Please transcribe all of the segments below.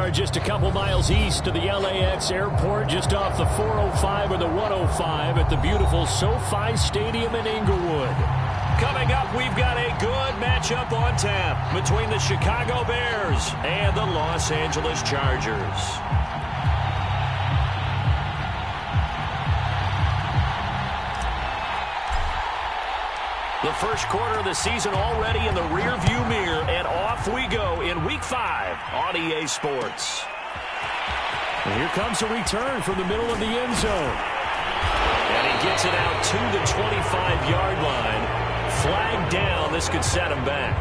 are just a couple miles east of the LAX airport, just off the 405 or the 105 at the beautiful SoFi Stadium in Inglewood. Coming up, we've got a good matchup on tap between the Chicago Bears and the Los Angeles Chargers. The first quarter of the season already in the rearview mirror, and off we go in Week 5 on EA Sports. And here comes a return from the middle of the end zone. And he gets it out to the 25-yard line. Flag down. This could set him back.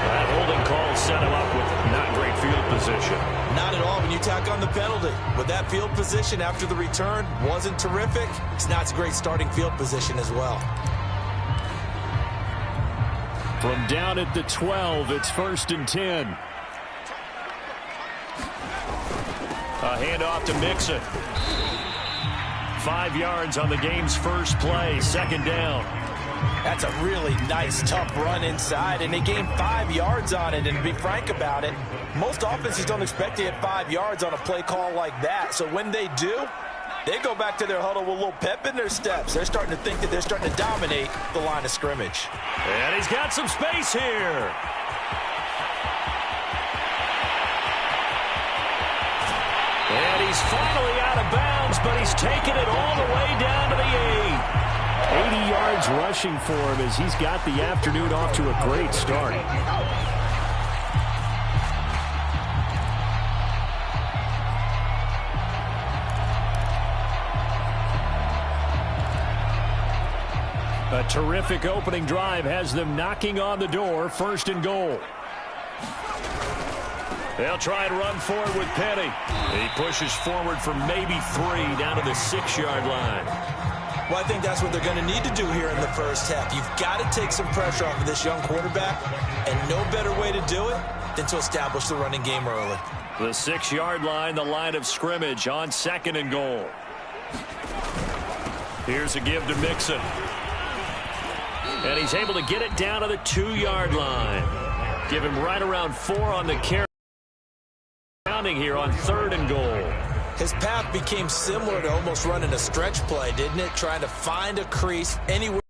That holding call set him up with not great field position. Not at all when you tack on the penalty. With that field position after the return wasn't terrific, it's not a great starting field position as well. From down at the 12, it's 1st and 10. A handoff to Mixon. 5 yards on the game's first play, 2nd down. That's a really nice, tough run inside, and they gained 5 yards on it. And to be frank about it, most offenses don't expect to hit 5 yards on a play call like that. So when they do, they go back to their huddle with a little pep in their steps. They're starting to think that they're starting to dominate the line of scrimmage. And he's got some space here. And he's finally out of bounds, but he's taken it all the way down to the 8. 80 yards rushing for him as he's got the afternoon off to a great start. A terrific opening drive has them knocking on the door, 1st and goal. They'll try and run forward with Penny. He pushes forward for maybe 3 down to the 6-yard line. Well, I think that's what they're going to need to do here in the first half. You've got to take some pressure off of this young quarterback, and no better way to do it than to establish the running game early. The 6-yard line, the line of scrimmage on 2nd and goal. Here's a give to Mixon. And he's able to get it down to the 2-yard line. Give him right around 4 on the carry. Here on 3rd and goal. His path became similar to almost running a stretch play, didn't it? Trying to find a crease anywhere.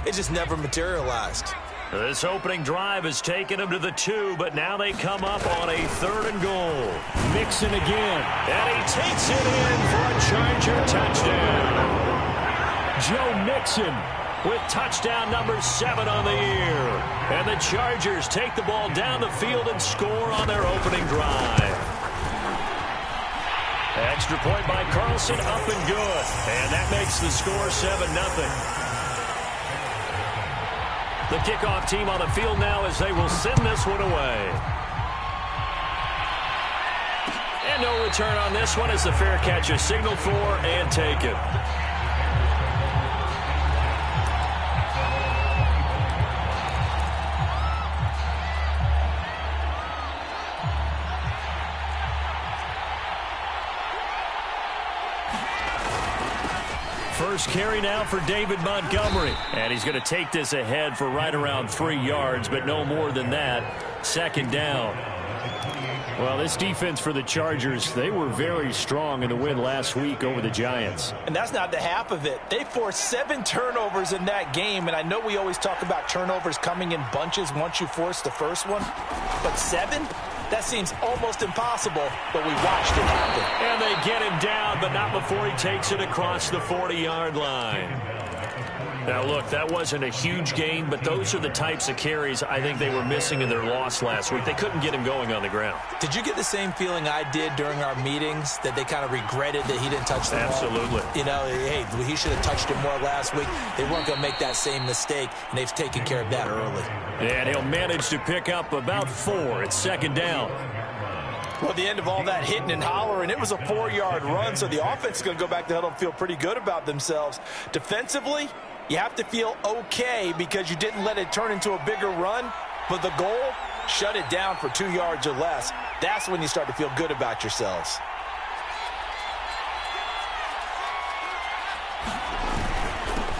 It just never materialized. This opening drive has taken him to the 2, but now they come up on a 3rd and goal. Mixon again. And he takes it in for a Charger touchdown. Joe Mixon with touchdown number 7 on the year. And the Chargers take the ball down the field and score on their opening drive. Extra point by Carlson, up and good. And that makes the score 7-0. The kickoff team on the field now as they will send this one away. And no return on this one as the fair catch is signaled for and taken. First carry now for David Montgomery. And he's going to take this ahead for right around 3 yards, but no more than that. 2nd down. Well, this defense for the Chargers, they were very strong in the win last week over the Giants. And that's not the half of it. They forced 7 turnovers in that game, and I know we always talk about turnovers coming in bunches once you force the first one, but 7? That seems almost impossible, but we watched it happen. And they get him down, but not before he takes it across the 40-yard line. Now, look, that wasn't a huge gain, but those are the types of carries I think they were missing in their loss last week. They couldn't get him going on the ground. Did you get the same feeling I did during our meetings, that they kind of regretted that he didn't touch the ball? Absolutely. You know, hey, he should have touched it more last week. They weren't going to make that same mistake, and they've taken care of that early. And he'll manage to pick up about 4. It's 2nd down. Well, at the end of all that hitting and hollering, it was a 4-yard run, so the offense is going to go back to the huddle and feel pretty good about themselves. Defensively, you have to feel okay because you didn't let it turn into a bigger run, but the goal, shut it down for 2 yards or less. That's when you start to feel good about yourselves.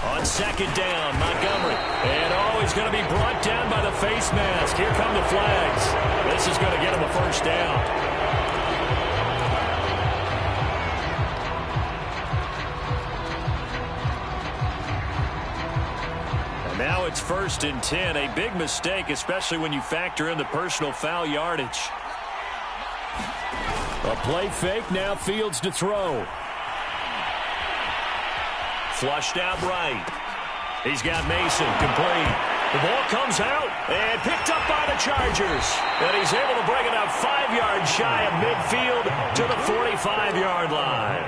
On second down, Montgomery. And he's going to be brought down by the face mask. Here come the flags. This is going to get him a first down. And now it's 1st and 10. A big mistake, especially when you factor in the personal foul yardage. A play fake, now Fields to throw. Flushed out right. He's got Mason complete. The ball comes out and picked up by the Chargers. And he's able to bring it up 5 yards shy of midfield to the 45-yard line.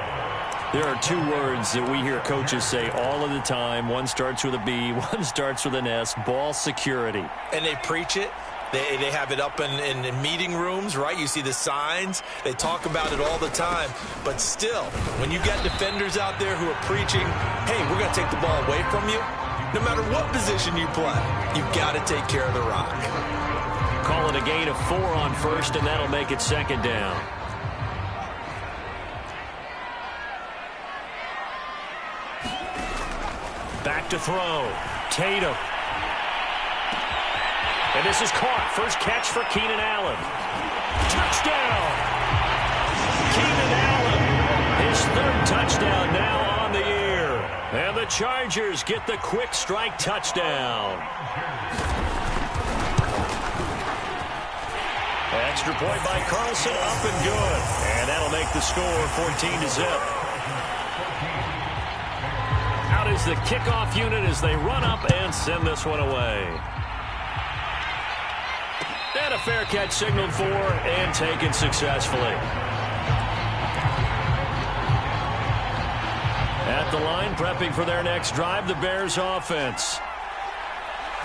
There are 2 words that we hear coaches say all of the time. One starts with a B, one starts with an S. Ball security. And they preach it. They have it up in meeting rooms, right? You see the signs. They talk about it all the time. But still, when you got defenders out there who are preaching, hey, we're going to take the ball away from you, no matter what position you play, you've got to take care of the rock. Call it a gain of 4 on first, and that'll make it second down. Back to throw. Tatum. And this is caught. First catch for Keenan Allen. Touchdown! Keenan Allen, his 3rd touchdown now on the year. And the Chargers get the quick strike touchdown. Extra point by Carlson, up and good. And that'll make the score 14-0. Out is the kickoff unit as they run up and send this one away. And a fair catch signaled for and taken successfully. At the line, prepping for their next drive, the Bears offense.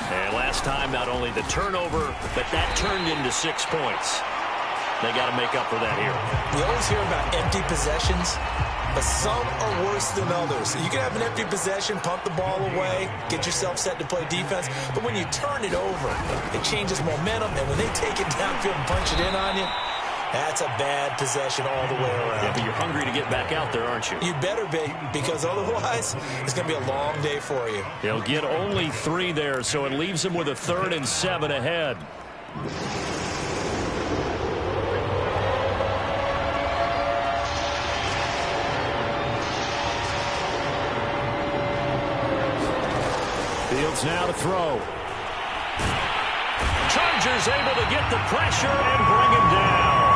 And last time, not only the turnover, but that turned into 6 points. They got to make up for that here. We always hear about empty possessions, but some are worse than others. You can have an empty possession, pump the ball away, get yourself set to play defense, but when you turn it over, it changes momentum, and when they take it downfield and punch it in on you, that's a bad possession all the way around. Yeah, but you're hungry to get back out there, aren't you? You better be, because otherwise, it's going to be a long day for you. They'll get only 3 there, so it leaves them with a 3rd and 7 ahead. Fields now to throw. Chargers able to get the pressure and bring him down.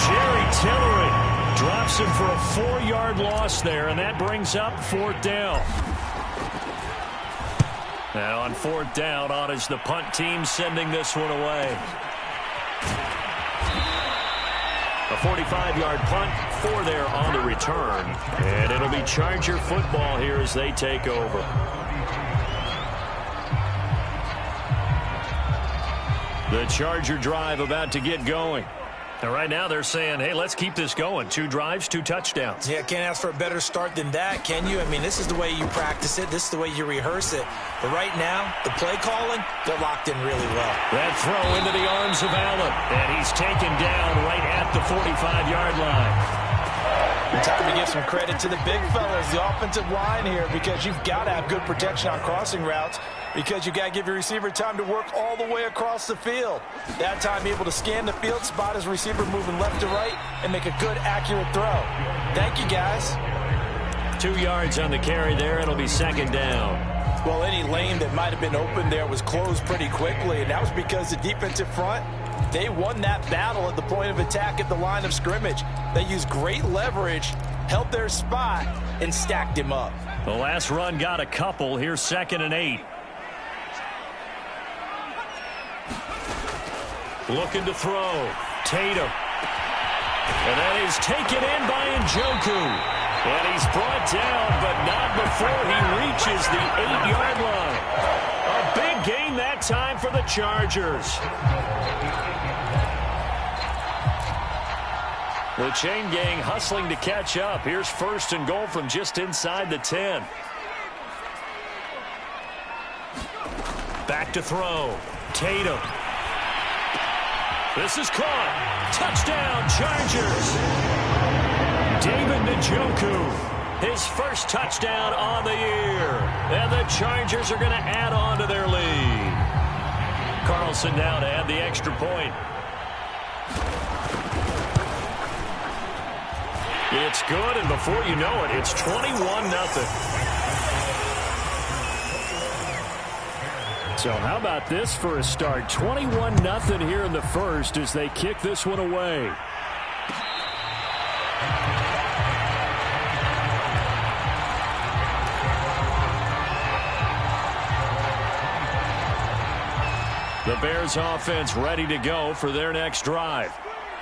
Jerry Tillery drops him for a 4-yard loss there, and that brings up 4th down. Now on 4th down, on is the punt team sending this one away. A 45-yard punt, 4 there on the return. And it'll be Charger football here as they take over. The Charger drive about to get going. And right now they're saying, hey, let's keep this going. 2 drives, 2 touchdowns. Yeah, can't ask for a better start than that, can you? I mean, this is the way you practice it. This is the way you rehearse it. But right now, the play calling, they're locked in really well. That throw into the arms of Allen. And he's taken down right at the 45-yard line. Time to give some credit to the big fellas, the offensive line here, because you've got to have good protection on crossing routes, because you got to give your receiver time to work all the way across the field. That time able to scan the field, spot his receiver moving left to right, and make a good, accurate throw. Thank you, guys. 2 yards on the carry there. It'll be second down. Well, any lane that might have been open there was closed pretty quickly, and that was because the defensive front, they won that battle at the point of attack at the line of scrimmage. They used great leverage, held their spot, and stacked him up. The last run got a couple. Here's 2nd and 8. Looking to throw. Tatum. And that is taken in by Njoku. And he's brought down, but not before he reaches the 8-yard line. A big gain that time for the Chargers. The chain gang hustling to catch up. Here's 1st and goal from just inside the 10. Back to throw. Tatum. This is caught. Touchdown, Chargers. David Njoku his first touchdown on the year. And the Chargers are going to add on to their lead. Carlson now to add the extra point. It's good, and before you know it, it's 21-0. So how about this for a start? 21-0 here in the first as they kick this one away. The Bears offense ready to go for their next drive.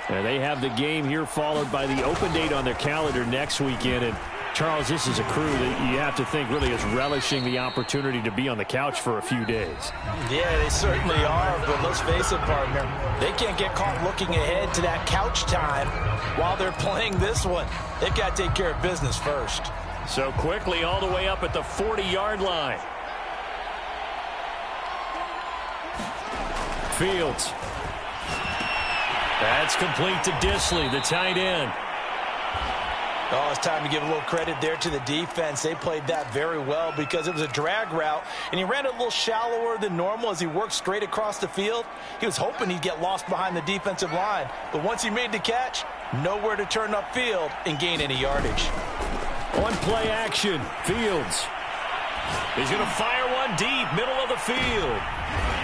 And they have the game here followed by the open date on their calendar next weekend. And Charles, this is a crew that you have to think really is relishing the opportunity to be on the couch for a few days. Yeah, they certainly are, but let's face it, partner. They can't get caught looking ahead to that couch time while they're playing this one. They've got to take care of business first. So quickly all the way up at the 40-yard line. Fields. That's complete to Dissly, the tight end. Oh, it's time to give a little credit there to the defense. They played that very well because it was a drag route, and he ran it a little shallower than normal as he worked straight across the field. He was hoping he'd get lost behind the defensive line, but once he made the catch, nowhere to turn upfield and gain any yardage. On play action, Fields. He's going to fire one deep, middle of the field.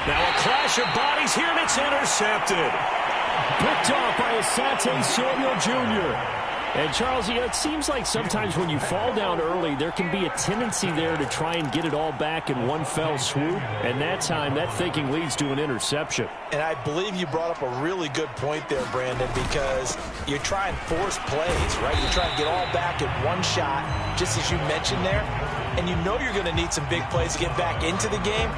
Now a clash of bodies here, and it's intercepted. Picked off by Asante Samuel Jr. And, Charles, it seems like sometimes when you fall down early, there can be a tendency there to try and get it all back in one fell swoop. And that time, that thinking leads to an interception. And I believe you brought up a really good point there, Brandon, because you try and force plays, right? You try and get all back in one shot, just as you mentioned there. And you know you're going to need some big plays to get back into the game.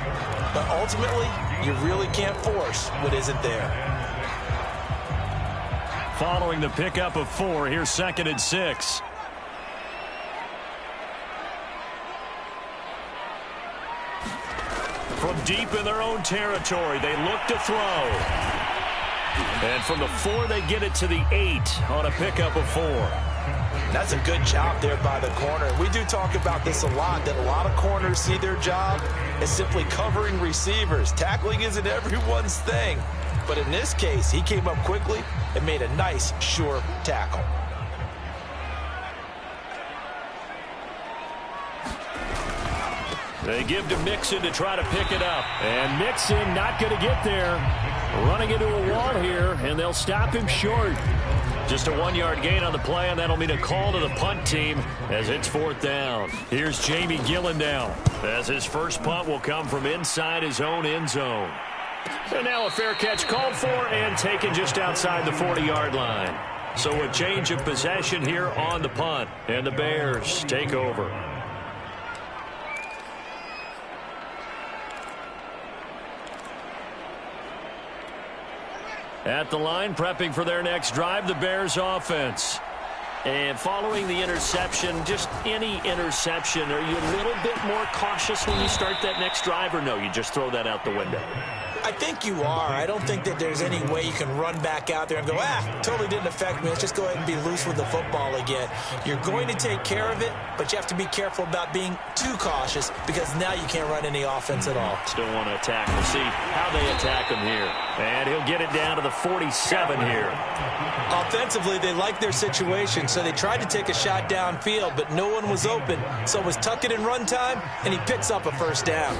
But ultimately, you really can't force what isn't there. Following the pickup of 4, here's 2nd and 6. From deep in their own territory, they look to throw. And from the 4, they get it to the 8 on a pickup of 4. That's a good job there by the corner. We do talk about this a lot, that a lot of corners see their job as simply covering receivers. Tackling isn't everyone's thing. But in this case, he came up quickly and made a nice, sure tackle. They give to Mixon to try to pick it up. And Mixon not going to get there. Running into a wall here, and they'll stop him short. Just a 1-yard gain on the play, and that'll mean a call to the punt team as it's 4th down. Here's Jamie Gillen now, as his first punt will come from inside his own end zone. And now a fair catch called for and taken just outside the 40-yard line. So a change of possession here on the punt, and the Bears take over. At the line, prepping for their next drive, the Bears offense. And following the interception, just any interception, are you a little bit more cautious when you start that next drive, or no, you just throw that out the window? I think you are. I don't think that there's any way you can run back out there and go, totally didn't affect me. Let's just go ahead and be loose with the football again. You're going to take care of it, but you have to be careful about being too cautious because now you can't run any offense at all. Still want to attack. We'll see how they attack him here. And he'll get it down to the 47 here. Offensively, they like their situation, so they tried to take a shot downfield, but no one was open. So it was tuck it in run time, and he picks up a first down.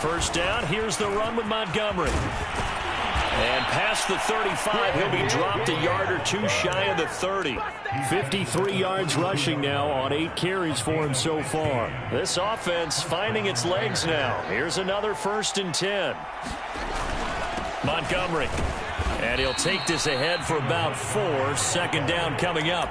First down, here's the run with Montgomery. And past the 35, he'll be dropped a yard or two shy of the 30. 53 yards rushing now on 8 carries for him so far. This offense finding its legs now. Here's another 1st and 10. Montgomery. And he'll take this ahead for about 4. 2nd down coming up.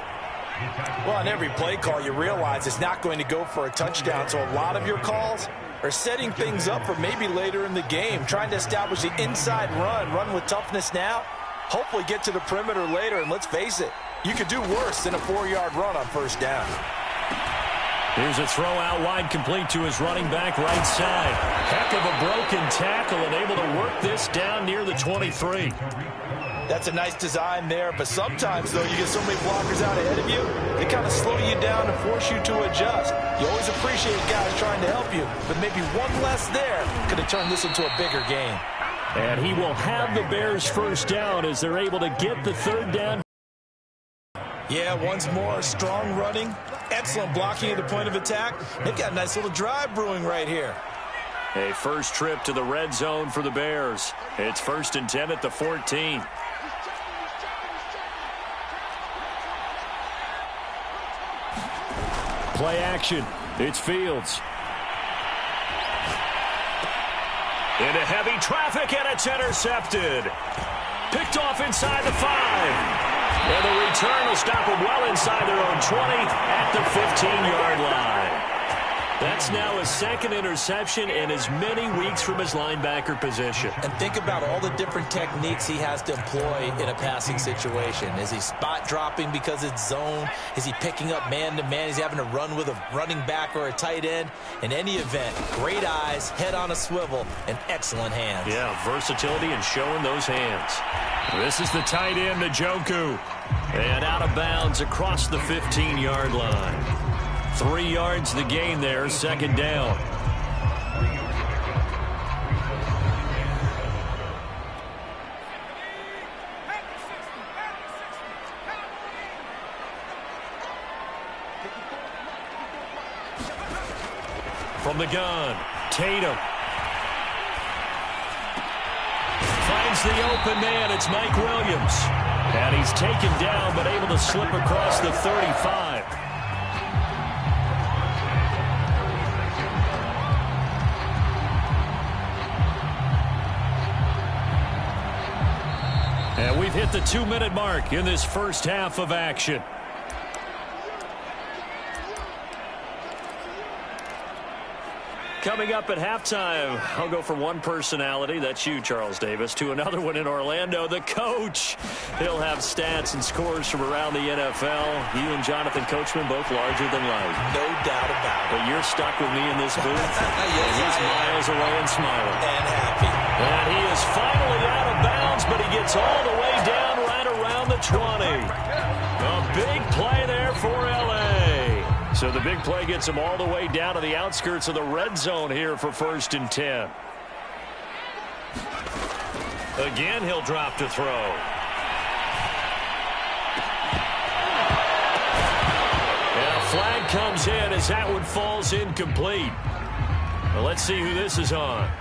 Well, on every play call, you realize it's not going to go for a touchdown, so a lot of your calls are setting things up for maybe later in the game, trying to establish the inside run with toughness now, hopefully get to the perimeter later, and let's face it, you could do worse than a 4-yard run on first down. Here's a throw out wide, complete to his running back right side. Heck of a broken tackle and able to work this down near the 23. That's a nice design there, but sometimes, though, you get so many blockers out ahead of you, they kind of slow you down and force you to adjust. You always appreciate guys trying to help you, but maybe one less there could have turned this into a bigger game. And he will have the Bears first down as they're able to get the third down. Yeah, once more, strong running, excellent blocking at the point of attack. They've got a nice little drive brewing right here. A first trip to the red zone for the Bears. It's 1st and 10 at the 14. Play action. It's Fields. Into heavy traffic, and it's intercepted. Picked off inside the 5. And the return will stop them well inside their own 20 at the 15-yard line. That's now his second interception in as many weeks from his linebacker position. And think about all the different techniques he has to employ in a passing situation. Is he spot dropping because it's zone? Is he picking up man-to-man? Is he having to run with a running back or a tight end? In any event, great eyes, head on a swivel, and excellent hands. Yeah, versatility and showing those hands. This is the tight end, Njoku. And out of bounds across the 15-yard line. 3 yards the gain there, second down. From the gun, Tatum. Finds the open man, it's Mike Williams. And he's taken down, but able to slip across the 35. And we've hit the 2-minute mark in this first half of action. Coming up at halftime, I'll go from one personality, that's you, Charles Davis, to another one in Orlando, the coach. He'll have stats and scores from around the NFL. You and Jonathan Coachman both larger than life. No doubt about it. But you're stuck with me in this booth. Yes, he's miles away and smiling. And happy. And he is finally out of bounds, but he gets all the way down right around the 20. A big play there for L.A. So the big play gets him all the way down to the outskirts of the red zone here for 1st and 10. Again, he'll drop to throw. And a flag comes in as that one falls incomplete. Well, let's see who this is on.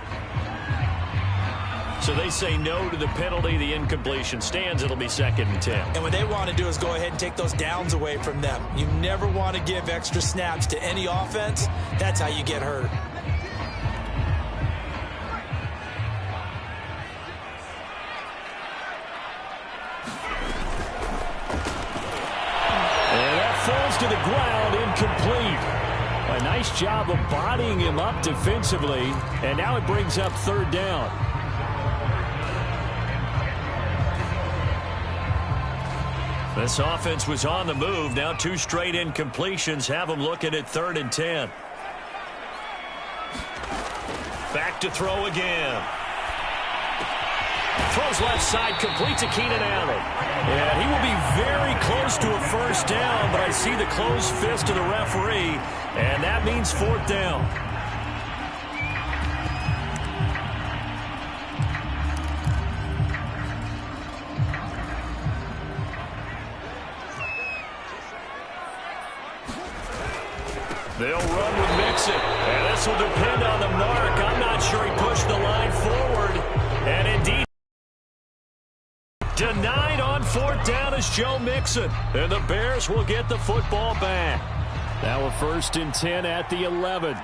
So they say no to the penalty. The incompletion stands. It'll be 2nd and 10. And what they want to do is go ahead and take those downs away from them. You never want to give extra snaps to any offense. That's how you get hurt. And that falls to the ground, incomplete. A nice job of bodying him up defensively. And now it brings up 3rd down. This offense was on the move. Now 2 straight incompletions have them looking at 3rd and 10. Back to throw again. Throws left side, complete to Keenan Allen. And he will be very close to a first down, but I see the closed fist of the referee, and that means 4th down. They'll run with Mixon, and this will depend on the mark. I'm not sure he pushed the line forward, and indeed denied on 4th down is Joe Mixon, and the Bears will get the football back. Now a 1st and 10 at the 11.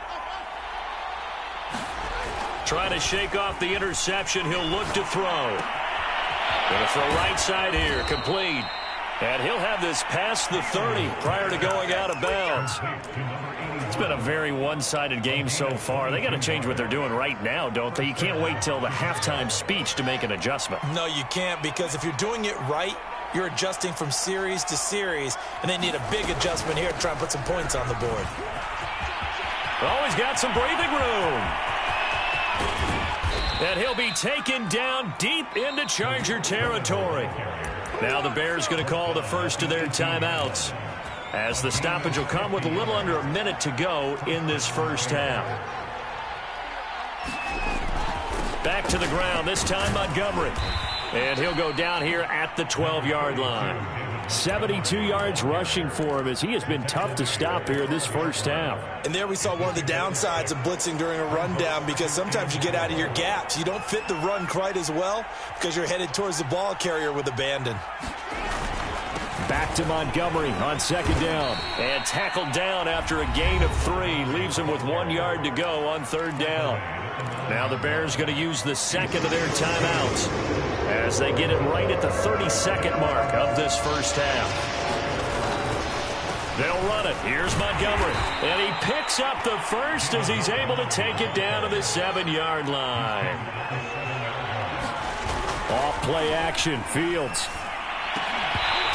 Trying to shake off the interception, he'll look to throw. Going to throw right side here, complete. And he'll have this past the 30 prior to going out of bounds. It's been a very one-sided game so far. They got to change what they're doing right now, don't they? You can't wait till the halftime speech to make an adjustment. No, you can't, because if you're doing it right, you're adjusting from series to series, and they need a big adjustment here to try and put some points on the board. Oh, he's got some breathing room. And he'll be taken down deep into Charger territory. Now the Bears going to call the first of their timeouts, as the stoppage will come with a little under a minute to go in this first half. Back to the ground, this time Montgomery. And he'll go down here at the 12-yard line. 72 yards rushing for him, as he has been tough to stop here this first half. And there we saw one of the downsides of blitzing during a rundown, because sometimes you get out of your gaps. You don't fit the run quite as well because you're headed towards the ball carrier with abandon. Back to Montgomery on second down. And tackled down after a gain of 3. Leaves him with 1 yard to go on third down. Now the Bears going to use the second of their timeouts as they get it right at the 32nd mark of this first half. They'll run it. Here's Montgomery. And he picks up the first as he's able to take it down to the 7-yard line. Off play action. Fields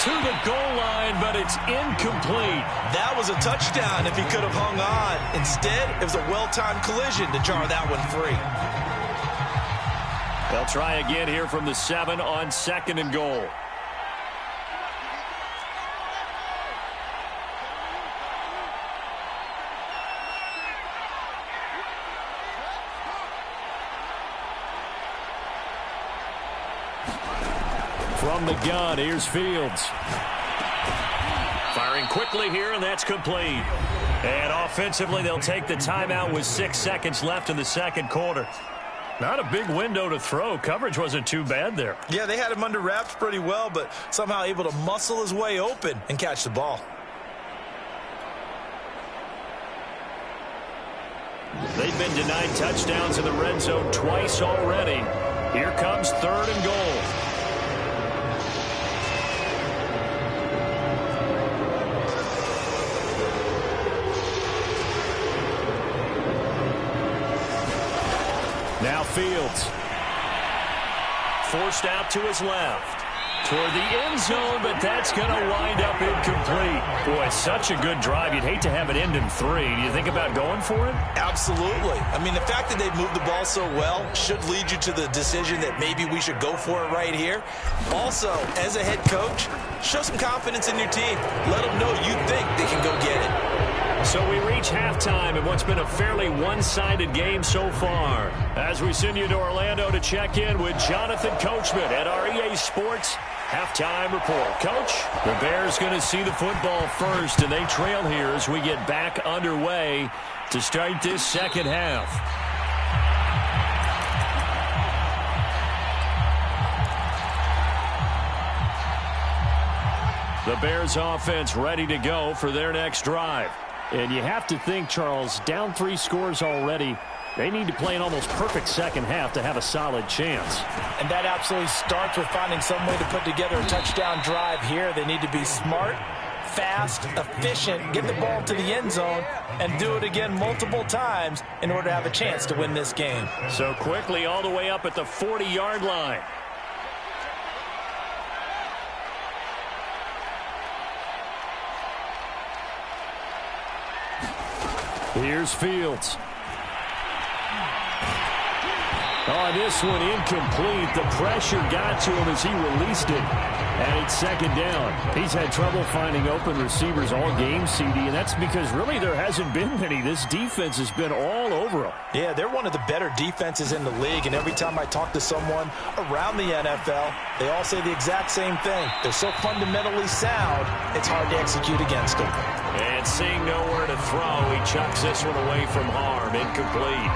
to the goal line, but it's incomplete. That was a touchdown if he could have hung on. Instead, it was a well-timed collision to jar that one free. They'll try again here from the 7 on second and goal. From the gun, here's Fields. Firing quickly here, and that's complete. And offensively, they'll take the timeout with 6 seconds left in the second quarter. Not a big window to throw. Coverage wasn't too bad there. Yeah, they had him under wraps pretty well, but somehow able to muscle his way open and catch the ball. They've been denied touchdowns in the red zone twice already. Here comes third and goal. Now Fields. Forced out to his left. Toward the end zone, but that's going to wind up incomplete. Boy, such a good drive. You'd hate to have it end in 3. Do you think about going for it? Absolutely. I mean, the fact that they've moved the ball so well should lead you to the decision that maybe we should go for it right here. Also, as a head coach, show some confidence in your team. Let them know you think they can go get it. So we reach halftime in what's been a fairly one-sided game so far. As we send you to Orlando to check in with Jonathan Coachman at our EA Sports Halftime Report. Coach, the Bears going to see the football first, and they trail here as we get back underway to start this second half. The Bears offense ready to go for their next drive. And you have to think, Charles, down 3 scores already. They need to play an almost perfect second half to have a solid chance. And that absolutely starts with finding some way to put together a touchdown drive here. They need to be smart, fast, efficient, get the ball to the end zone, and do it again multiple times in order to have a chance to win this game. So quickly all the way up at the 40-yard line. Here's Fields. Oh, this one incomplete. The pressure got to him as he released it. And it's second down. He's had trouble finding open receivers all game, CD, and that's because really there hasn't been many. This defense has been all over him. Yeah, they're one of the better defenses in the league, and every time I talk to someone around the NFL, they all say the exact same thing. They're so fundamentally sound, it's hard to execute against them. And seeing nowhere to throw, he chucks this one away from harm. Incomplete.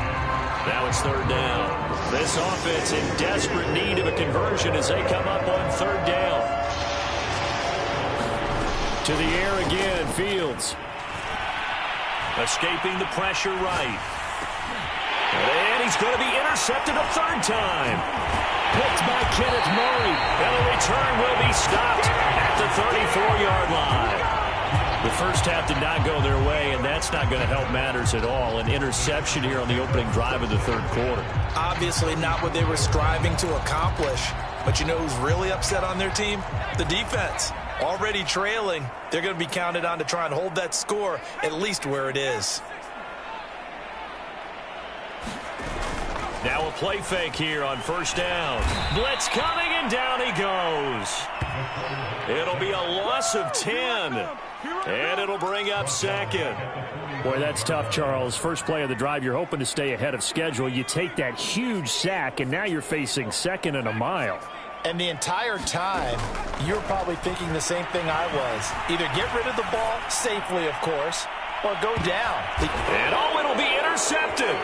Now it's third down. This offense in desperate need of a conversion as they come up on third down. To the air again, Fields. Escaping the pressure right. And he's going to be intercepted a third time. Picked by Kenneth Murray. And the return will be stopped at the 34-yard line. The first half did not go their way, and that's not going to help matters at all. An interception here on the opening drive of the third quarter. Obviously not what they were striving to accomplish. But you know who's really upset on their team? The defense. Already trailing, they're going to be counted on to try and hold that score at least where it is. Now a play fake here on first down. Blitz coming, and down he goes. It'll be a loss of 10, and it'll bring up second. Boy, that's tough, Charles. First play of the drive, you're hoping to stay ahead of schedule. You take that huge sack, and now you're facing second and a mile. And the entire time, you're probably thinking the same thing I was. Either get rid of the ball, safely, of course, or go down. And it'll be intercepted.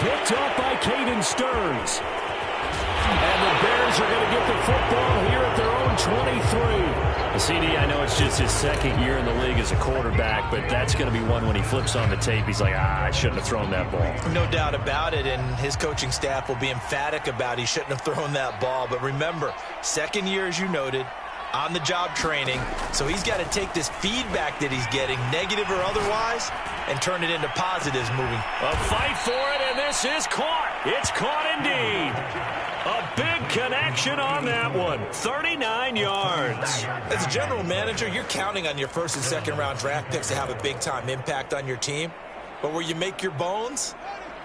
Picked up by Caden Stearns. And the Bears are going to get the football here at their own 23. CD, I know it's just his second year in the league as a quarterback, but that's going to be one when he flips on the tape. He's like, I shouldn't have thrown that ball. No doubt about it, and his coaching staff will be emphatic about he shouldn't have thrown that ball. But remember, second year, as you noted, on-the-job training, so he's got to take this feedback that he's getting, negative or otherwise, and turn it into positives moving. A fight for it, and this is caught. It's caught indeed. A big connection on that one. 39 yards. As a general manager, you're counting on your first and second round draft picks to have a big-time impact on your team. But where you make your bones,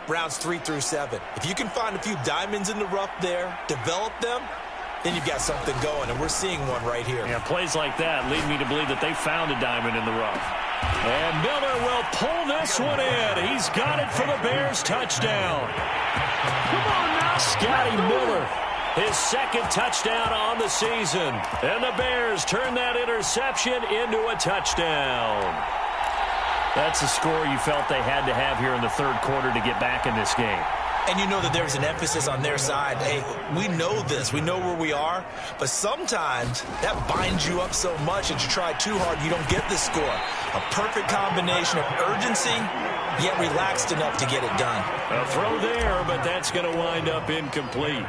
rounds 3 through 7. If you can find a few diamonds in the rough there, develop them, then you've got something going, and we're seeing one right here. Yeah, plays like that lead me to believe that they found a diamond in the rough. And Miller will pull this one in. He's got it for the Bears touchdown. Come on now, Scotty Miller. His second touchdown on the season. And the Bears turn that interception into a touchdown. That's a score you felt they had to have here in the third quarter to get back in this game. And you know that there's an emphasis on their side. Hey, we know this. We know where we are. But sometimes that binds you up so much that you try too hard, you don't get the score. A perfect combination of urgency, yet relaxed enough to get it done. A throw there, but that's going to wind up incomplete.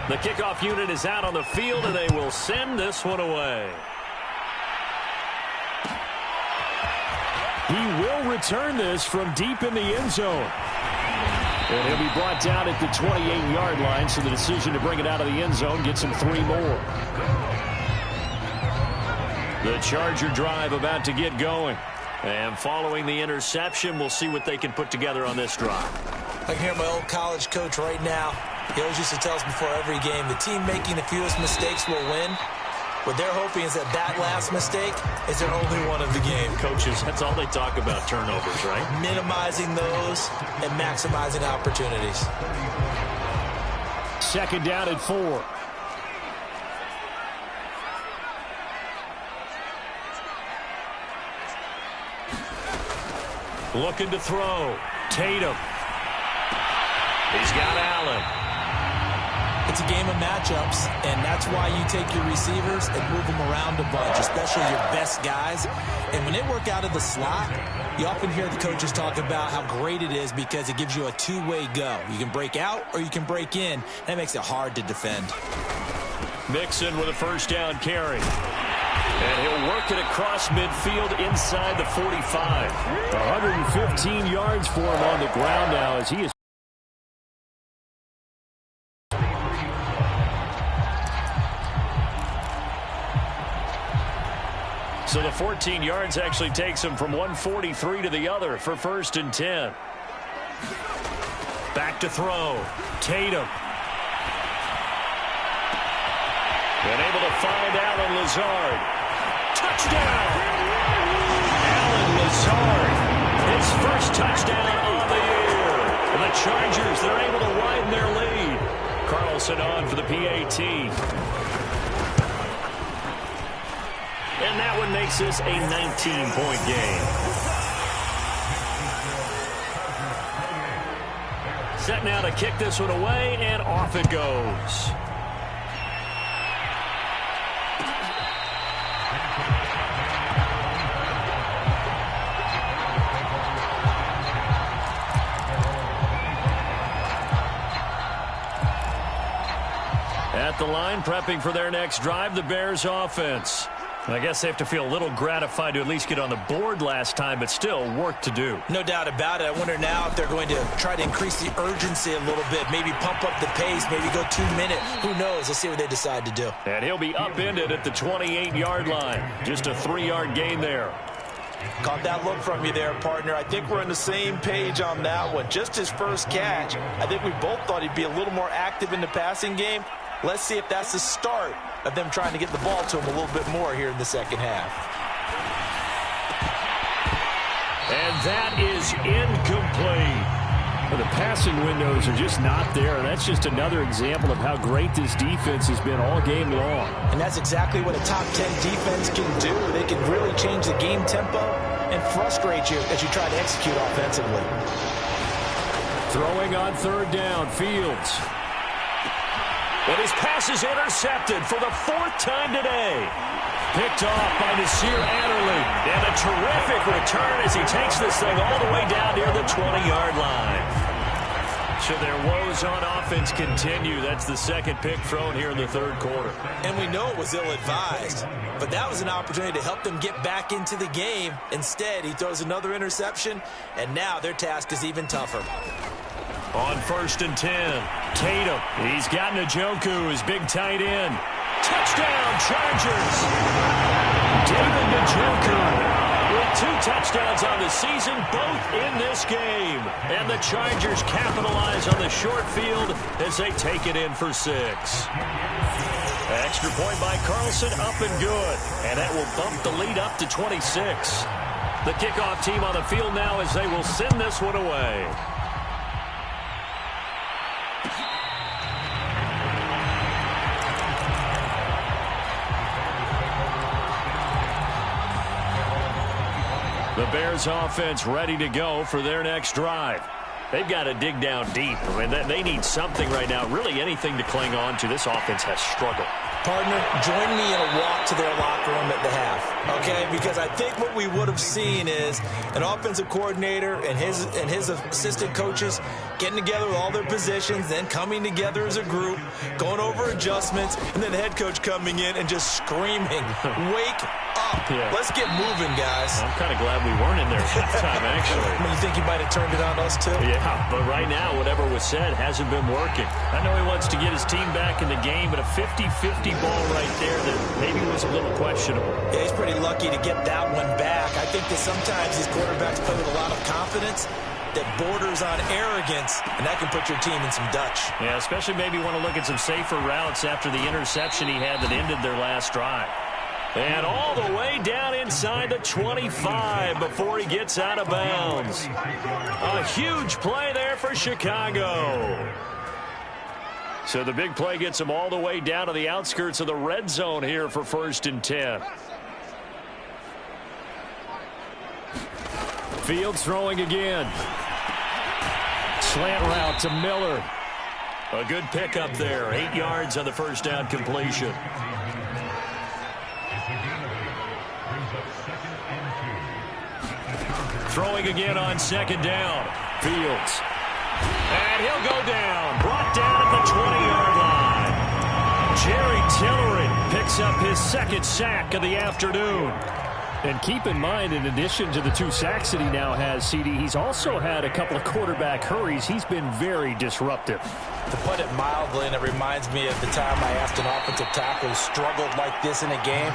The kickoff unit is out on the field, and they will send this one away. He will return this from deep in the end zone. And he'll be brought down at the 28-yard line, so the decision to bring it out of the end zone gets him 3 more. The Charger drive about to get going. And following the interception, we'll see what they can put together on this drive. I can hear my old college coach right now. He always used to tell us before every game, the team making the fewest mistakes will win. What they're hoping is that last mistake is their only one of the game. Coaches, that's all they talk about, turnovers, right? Minimizing those and maximizing opportunities. Second down at 4. Looking to throw. Tatum. He's got Allen. It's a game of matchups, and that's why you take your receivers and move them around a bunch, especially your best guys. And when they work out of the slot, you often hear the coaches talk about how great it is because it gives you a two-way go. You can break out or you can break in. That makes it hard to defend. Mixon with a first down carry. And he'll work it across midfield inside the 45. 115 yards for him on the ground now as he is. So the 14 yards actually takes him from 143 to the other for first and 10. Back to throw. Tatum. And able to find Allen Lazard. Touchdown! Allen Lazard. His first touchdown on the year. And the Chargers, they're able to widen their lead. Carlson on for the PAT. And that one makes this a 19-point game. Set now to kick this one away, and off it goes. At the line, prepping for their next drive, the Bears offense. I guess they have to feel a little gratified to at least get on the board last time, but still work to do. No doubt about it. I wonder now if they're going to try to increase the urgency a little bit, maybe pump up the pace, maybe go 2 minutes. Who knows? Let's see what they decide to do. And he'll be upended at the 28-yard line. Just a 3-yard gain there. Caught that look from you there, partner. I think we're on the same page on that one. Just his first catch, I think we both thought he'd be a little more active in the passing game. Let's see if that's the start of them trying to get the ball to him a little bit more here in the second half. And that is incomplete. Well, the passing windows are just not there, and that's just another example of how great this defense has been all game long. And that's exactly what a top 10 defense can do. They can really change the game tempo and frustrate you as you try to execute offensively. Throwing on third down, Fields. And his pass is intercepted for the 4th time today. Picked off by Nasir Adderley. And a terrific return as he takes this thing all the way down near the 20-yard line. So their woes on offense continue. That's the second pick thrown here in the third quarter. And we know it was ill-advised, but that was an opportunity to help them get back into the game. Instead, he throws another interception, and now their task is even tougher. On 1st and 10, Tatum. He's got Njoku, his big tight end. Touchdown, Chargers! David Njoku with 2 touchdowns on the season, both in this game. And the Chargers capitalize on the short field as they take it in for 6. Extra point by Carlson, up and good. And that will bump the lead up to 26. The kickoff team on the field now as they will send this one away. The Bears offense ready to go for their next drive. They've got to dig down deep. I mean, they need something right now, really anything to cling on to. This offense has struggled. Partner, join me in a walk to their locker room at the half, okay? Because I think what we would have seen is an offensive coordinator and his assistant coaches getting together with all their positions, then coming together as a group, going over adjustments, and then the head coach coming in and just screaming, wake up. Yeah. Let's get moving, guys. I'm kind of glad we weren't in there sometime, actually. You think he might have turned it on us, too? Yeah, but right now, whatever was said hasn't been working. I know he wants to get his team back in the game, but a 50-50 ball right there that maybe was a little questionable. Yeah, he's pretty lucky to get that one back. I think that sometimes these quarterbacks play with a lot of confidence that borders on arrogance, and that can put your team in some Dutch. Yeah, especially maybe want to look at some safer routes after the interception he had that ended their last drive. And all the way down inside the 25 before he gets out of bounds. A huge play there for Chicago. So the big play gets him all the way down to the outskirts of the red zone here for 1st and 10. Fields throwing again. Slant route to Miller. A good pickup there. 8 yards on the first down completion. Throwing again on 2nd down. Fields. And he'll go down. Brought down at the 20-yard line. Jerry Tillery picks up his 2nd sack of the afternoon. And keep in mind, in addition to the 2 sacks that he now has, CD, he's also had a couple of quarterback hurries. He's been very disruptive. To put it mildly, and it reminds me of the time I asked an offensive tackle who struggled like this in a game,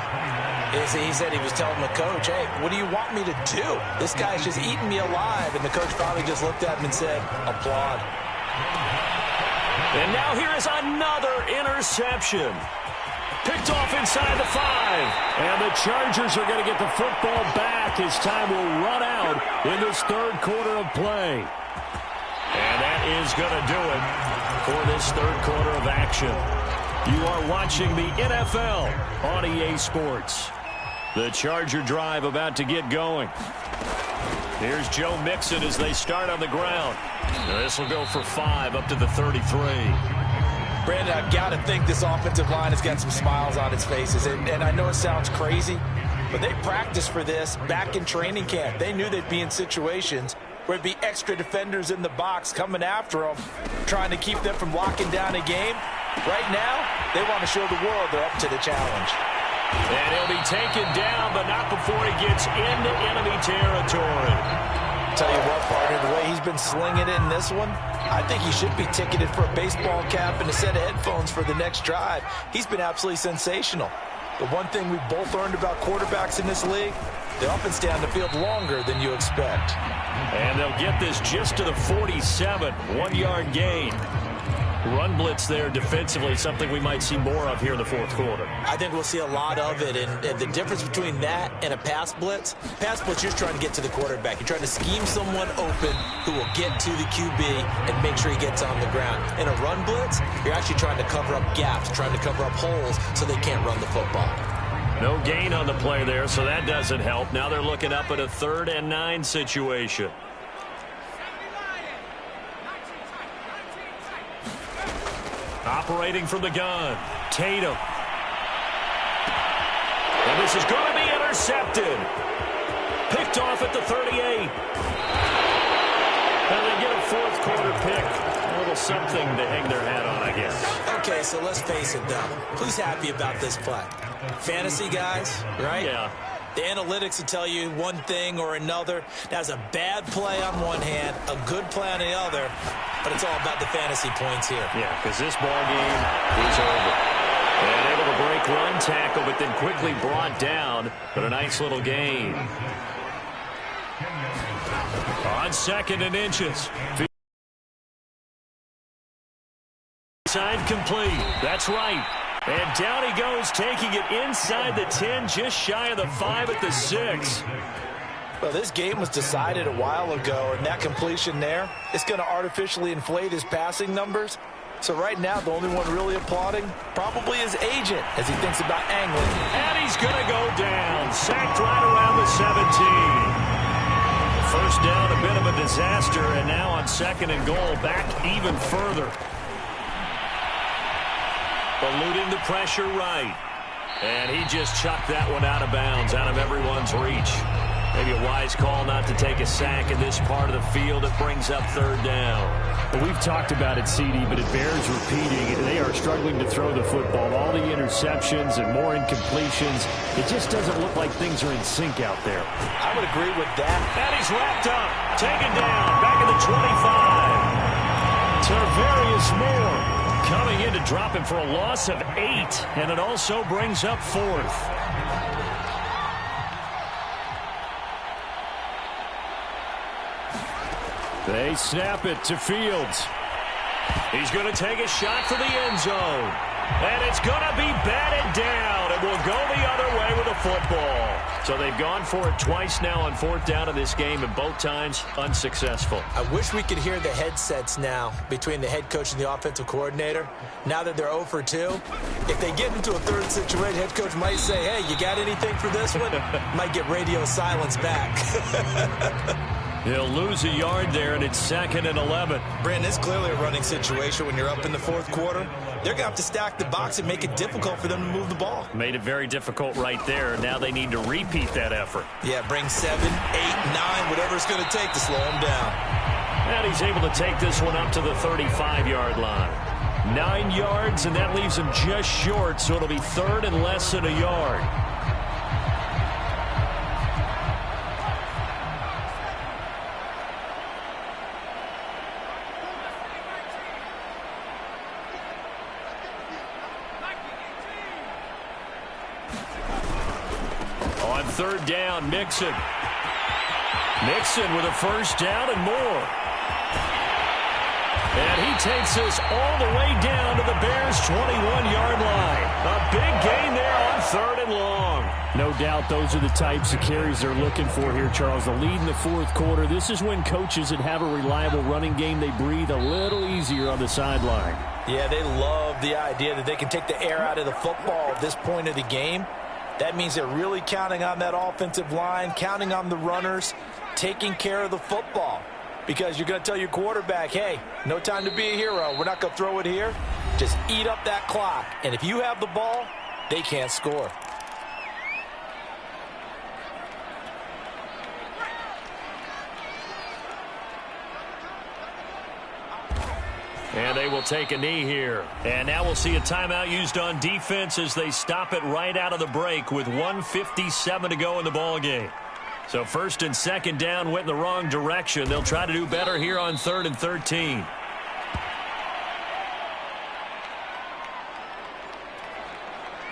is he said he was telling the coach, hey, what do you want me to do? This guy's just eating me alive. And the coach probably just looked at him and said, applaud. And now here is another interception. Picked off inside the 5. And the Chargers are going to get the football back as time will run out in this 3rd quarter of play. And that is going to do it for this 3rd quarter of action. You are watching the NFL on EA Sports. The Charger drive about to get going. Here's Joe Mixon as they start on the ground. This will go for 5 up to the 33. Brandon, I've got to think this offensive line has got some smiles on its faces. And I know it sounds crazy, but they practiced for this back in training camp. They knew they'd be in situations where it'd be extra defenders in the box coming after them, trying to keep them from locking down a game. Right now, they want to show the world they're up to the challenge. And he'll be taken down, but not before he gets into enemy territory. Tell you what, partner, the way he's been slinging it in this one, I think he should be ticketed for a baseball cap and a set of headphones for the next drive. He's been absolutely sensational. The one thing we've both learned about quarterbacks in this league, they often stay on the field longer than you expect. And they'll get this just to the 47, 1-yard gain. Run blitz there defensively, something we might see more of here in the fourth quarter. I think we'll see a lot of it, and the difference between that and a pass blitz, you're trying to get to the quarterback. You're trying to scheme someone open who will get to the QB and make sure he gets on the ground. In a run blitz, you're actually trying to cover up gaps, trying to cover up holes so they can't run the football. No gain on the play there, so that doesn't help. Now they're looking up at a 3rd and 9 situation. Operating from the gun, Tatum. And this is going to be intercepted. Picked off at the 38. And they get a fourth quarter pick. A little something to hang their hat on, I guess. Okay, so let's face it, though. Who's happy about this play? Fantasy guys, right? Yeah. The analytics will tell you one thing or another. That's a bad play on one hand, a good play on the other, but it's all about the fantasy points here. Yeah, because this ball game is over. And able to break one tackle, but then quickly brought down, but a nice little gain. On 2nd and inches. Side complete. That's right. And down he goes, taking it inside the 10, just shy of the 5 at the 6. Well, this game was decided a while ago, and that completion there, it's going to artificially inflate his passing numbers. So right now, the only one really applauding probably his agent as he thinks about angling. And he's going to go down, sacked right around the 17. First down, a bit of a disaster, and now on 2nd and goal, back even further. Eluding the pressure right. And he just chucked that one out of bounds, out of everyone's reach. Maybe a wise call not to take a sack in this part of the field. It brings up 3rd down. Well, we've talked about it, CD, but it bears repeating. They are struggling to throw the football. All the interceptions and more incompletions. It just doesn't look like things are in sync out there. I would agree with that. And he's wrapped up, taken down, back at the 25. Tarvarius Moore coming in to drop him for a loss of 8, and it also brings up 4th. They snap it to Fields. He's going to take a shot for the end zone. And it's going to be batted down. It will go the other way with a football. So they've gone for it twice now on 4th down in this game, and both times unsuccessful. I wish we could hear the headsets now between the head coach and the offensive coordinator. Now that they're 0 for 2, if they get into a 3rd situation, head coach might say, hey, you got anything for this one? Might get radio silence back. He'll lose a yard there, and it's 2nd and 11. Brandon, it's clearly a running situation when you're up in the 4th quarter. They're going to have to stack the box and make it difficult for them to move the ball. Made it very difficult right there. Now they need to repeat that effort. Yeah, bring 7, 8, 9, whatever it's going to take to slow him down. And he's able to take this one up to the 35-yard line. 9 yards, and that leaves him just short, so it'll be 3rd and less than a yard. On 3rd down, Mixon. Mixon with a first down and more. And he takes us all the way down to the Bears' 21-yard line. A big gain there on 3rd and long. No doubt those are the types of carries they're looking for here, Charles. The lead in the 4th quarter. This is when coaches that have a reliable running game, they breathe a little easier on the sideline. Yeah, they love the idea that they can take the air out of the football at this point of the game. That means they're really counting on that offensive line, counting on the runners, taking care of the football. Because you're going to tell your quarterback, hey, no time to be a hero. We're not going to throw it here. Just eat up that clock. And if you have the ball, they can't score. And they will take a knee here. And now we'll see a timeout used on defense as they stop it right out of the break with 1:57 to go in the ballgame. So first and second down went in the wrong direction. They'll try to do better here on 3rd and 13.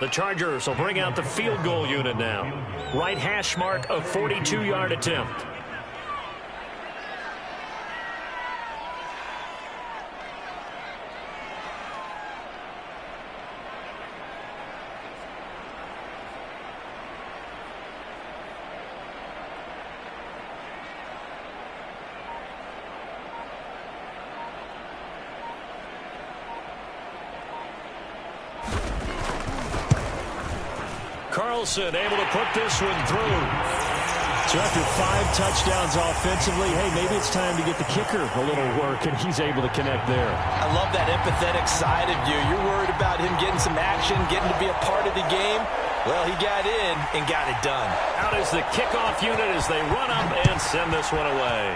The Chargers will bring out the field goal unit now. Right hash mark, a 42-yard attempt. Carlson able to put this one through. So after 5 touchdowns offensively, hey, maybe it's time to get the kicker a little work, and he's able to connect there. I love that empathetic side of you. You're worried about him getting some action, getting to be a part of the game. Well, he got in and got it done. Out is the kickoff unit as they run up and send this one away.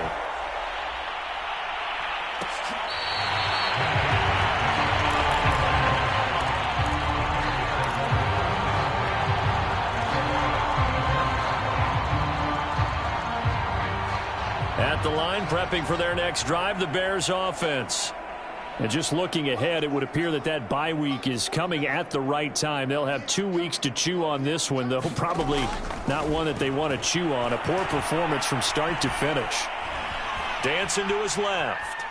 At the line, prepping for their next drive, the Bears offense. And just looking ahead, it would appear that that bye week is coming at the right time. They'll have 2 weeks to chew on this one, though probably not one that they want to chew on. A poor performance from start to finish. Dancing to his left.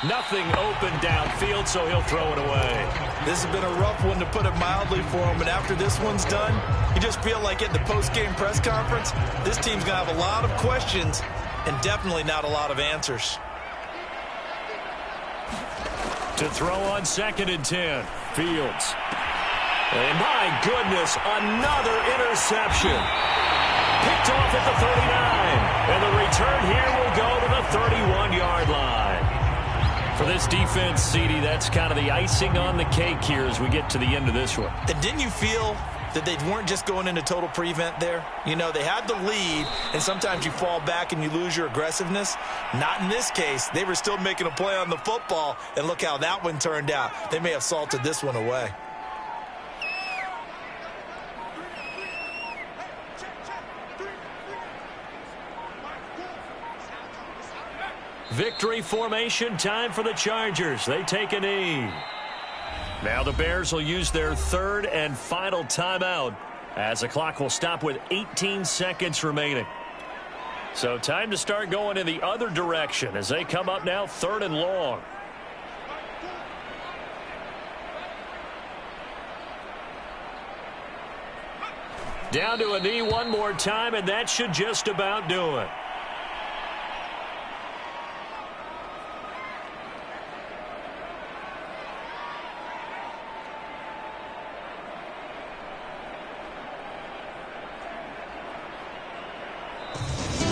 Nothing open downfield, so he'll throw it away. This has been a rough one, to put it mildly, for him. And after this one's done, you just feel like at the post-game press conference, this team's going to have a lot of questions and definitely not a lot of answers. To throw on 2nd and 10. Fields. And my goodness, another interception. Picked off at the 39. And the return here will go to the 31-yard line. For this defense, CD, that's kind of the icing on the cake here as we get to the end of this one. And didn't you feel that they weren't just going into total prevent there? You know, they had the lead, and sometimes you fall back and you lose your aggressiveness. Not in this case. They were still making a play on the football, and look how that one turned out. They may have salted this one away. Victory formation time for the Chargers. They take a knee. Now the Bears will use their 3rd and final timeout as the clock will stop with 18 seconds remaining. So time to start going in the other direction as they come up now 3rd and long. Down to a knee one more time, and that should just about do it.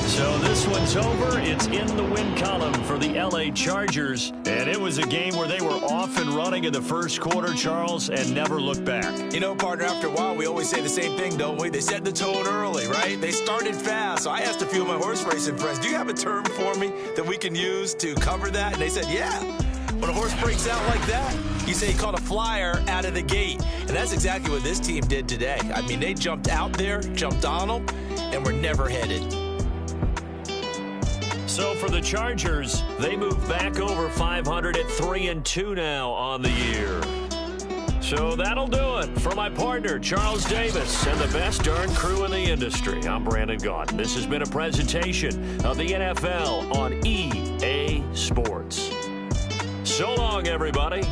So this one's over. It's in the win column for the L.A. Chargers. And it was a game where they were off and running in the first quarter, Charles, and never looked back. You know, partner, after a while, we always say the same thing, don't we? They set the tone early, right? They started fast. So I asked a few of my horse racing friends, do you have a term for me that we can use to cover that? And they said, yeah. When a horse breaks out like that, you say he caught a flyer out of the gate. And that's exactly what this team did today. I mean, they jumped out there, jumped on them, and were never headed. So for the Chargers, they move back over 500 at 3-2 now on the year. So that'll do it. For my partner, Charles Davis, and the best darn crew in the industry, I'm Brandon Gaudin. This has been a presentation of the NFL on EA Sports. So long, everybody.